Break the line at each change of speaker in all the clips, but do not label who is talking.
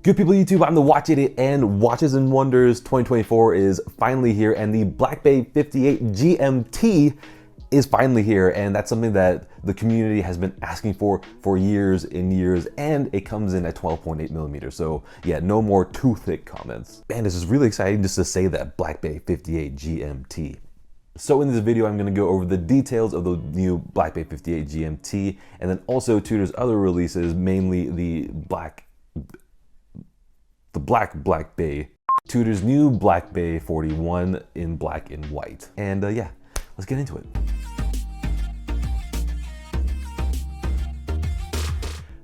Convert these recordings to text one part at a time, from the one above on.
Good people of YouTube, I'm the Watch Idiot, and Watches and Wonders 2024 is finally here, and the Black Bay 58 GMT is finally here, and that's something that the community has been asking for years and years, and it comes in at 12.8 millimeters. So yeah, no more too thick comments. Man, this is really exciting just to say that Black Bay 58 GMT. So in this video, I'm going to go over the details of the new Black Bay 58 GMT, and then also Tudor's other releases, mainly the Black Bay, Tudor's new Black Bay 41 in black and white. And yeah, let's get into it.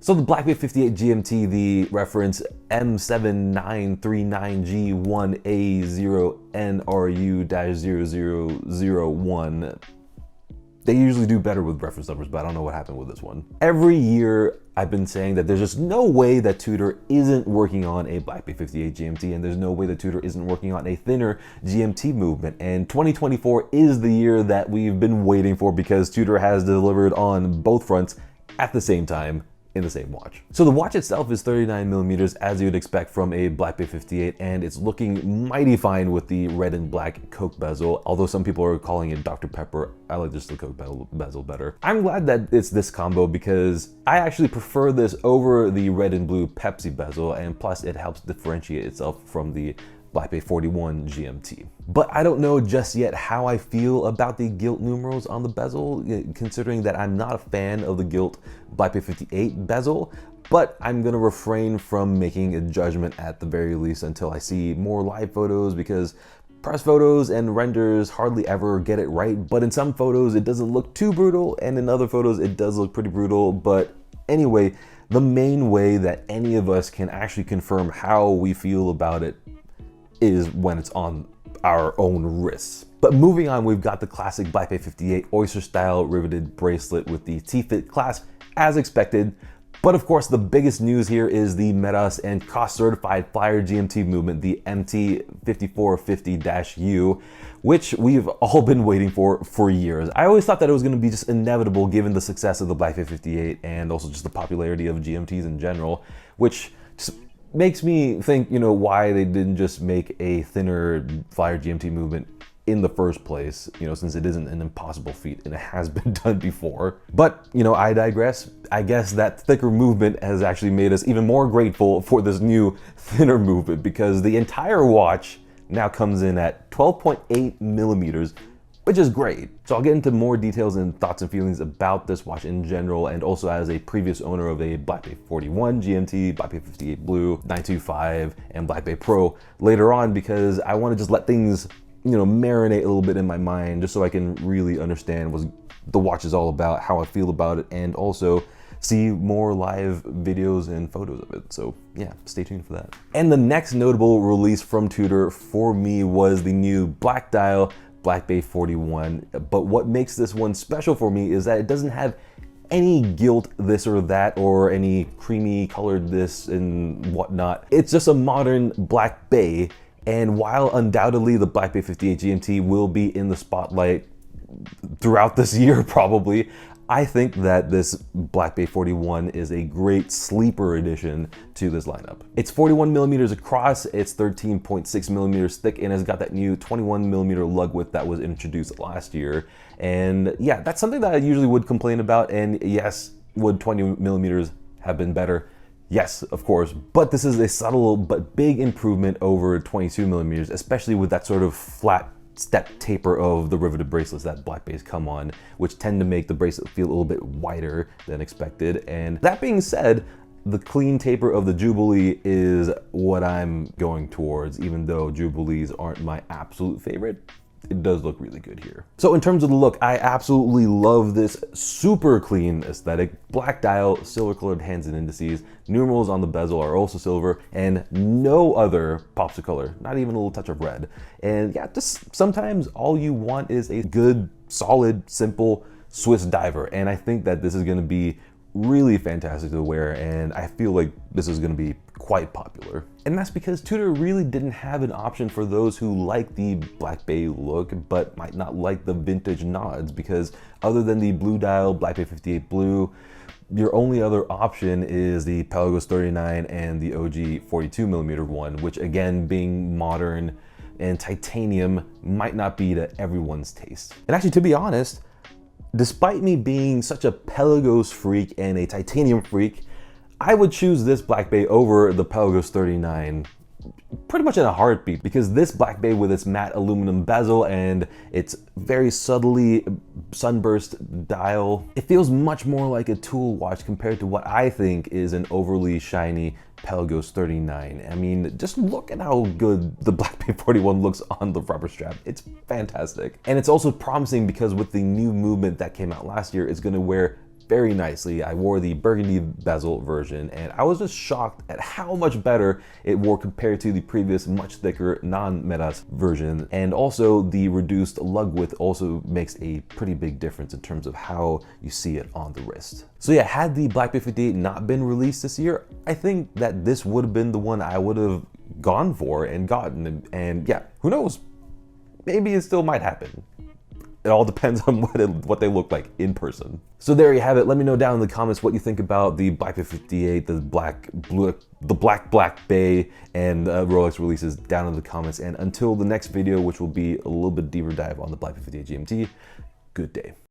So the Black Bay 58 GMT, the reference M7939G1A0NRU-0001, they usually do better with reference numbers, but I don't know what happened with this one. Every year I've been saying that there's just no way that Tudor isn't working on a Black Bay 58 GMT, and there's no way that Tudor isn't working on a thinner GMT movement. And 2024 is the year that we've been waiting for, because Tudor has delivered on both fronts at the same time in the same watch. So the watch itself is 39 millimeters, as you would expect from a Black Bay 58, and it's looking mighty fine with the red and black Coke bezel, although some people are calling it Dr. Pepper. I like just the Coke bezel better. I'm glad that it's this combo, because I actually prefer this over the red and blue Pepsi bezel, and plus it helps differentiate itself from the Black Bay 41 GMT. But I don't know just yet how I feel about the gilt numerals on the bezel, considering that I'm not a fan of the gilt Black Bay 58 bezel, but I'm gonna refrain from making a judgment at the very least until I see more live photos, because press photos and renders hardly ever get it right. But in some photos it doesn't look too brutal, and in other photos it does look pretty brutal. But anyway, the main way that any of us can actually confirm how we feel about it is when it's on our own wrists. But moving on, we've got the classic Black Bay 58 oyster style riveted bracelet with the T-fit clasp, as expected. But of course, the biggest news here is the Metas and cost certified flyer GMT movement, the MT5450-U, which we've all been waiting for years. I always thought that it was going to be just inevitable given the success of the Black Bay 58 and also just the popularity of GMTs in general, which just makes me think, you know, why they didn't just make a thinner flyer GMT movement in the first place, you know, since it isn't an impossible feat and it has been done before. But, you know, I digress. I guess that thicker movement has actually made us even more grateful for this new thinner movement, because the entire watch now comes in at 12.8 millimeters, which is great. So I'll get into more details and thoughts and feelings about this watch in general, and also as a previous owner of a Black Bay 41 GMT, Black Bay 58 Blue, 925, and Black Bay Pro later on, because I want to just let things, you know, marinate a little bit in my mind, just so I can really understand what the watch is all about, how I feel about it, and also see more live videos and photos of it. So yeah, stay tuned for that. And the next notable release from Tudor for me was the new black dial Black Bay 41. But what makes this one special for me is that it doesn't have any gilt this or that, or any creamy colored this and whatnot. It's just a modern Black Bay. And while undoubtedly the Black Bay 58 GMT will be in the spotlight throughout this year probably, I think that this Black Bay 41 is a great sleeper addition to this lineup. It's 41 millimeters across, it's 13.6 millimeters thick, and it's got that new 21 millimeter lug width that was introduced last year. And yeah, that's something that I usually would complain about. And yes, would 20 millimeters have been better? Yes, of course, but this is a subtle but big improvement over 22 millimeters, especially with that sort of flat step taper of the riveted bracelets that Black Bays come on, which tend to make the bracelet feel a little bit wider than expected. And that being said, the clean taper of the Jubilee is what I'm going towards, even though Jubilees aren't my absolute favorite. It does look really good here. So in terms of the look, I absolutely love this super clean aesthetic. Black dial, silver colored hands and indices, numerals on the bezel are also silver, and no other pops of color, not even a little touch of red. And yeah, just sometimes all you want is a good, solid, simple Swiss diver. And I think that this is gonna be really fantastic to wear, and I feel like this is going to be quite popular. And that's because Tudor really didn't have an option for those who like the Black Bay look but might not like the vintage nods, because other than the blue dial Black Bay 58 Blue, your only other option is the Pelagos 39 and the OG 42mm one, which again, being modern and titanium, might not be to everyone's taste. And actually, to be honest, despite me being such a Pelagos freak and a titanium freak, I would choose this Black Bay over the Pelagos 39 pretty much in a heartbeat, because this Black Bay with its matte aluminum bezel and its very subtly sunburst dial, it feels much more like a tool watch compared to what I think is an overly shiny Pelagos 39. I mean, just look at how good the Black Bay 41 looks on the rubber strap. It's fantastic. And it's also promising because with the new movement that came out last year, it's gonna wear very nicely. I wore the burgundy bezel version and I was just shocked at how much better it wore compared to the previous much thicker non-Medas version. And also the reduced lug width also makes a pretty big difference in terms of how you see it on the wrist. So yeah, had the Black Bay 58 not been released this year, I think that this would have been the one I would have gone for and gotten. And yeah, who knows? Maybe it still might happen. It all depends on what they look like in person. So there you have it. Let me know down in the comments what you think about the Black Bay 58, the Black Bay, and Rolex releases down in the comments. And until the next video, which will be a little bit deeper dive on the Black Bay 58 GMT, good day.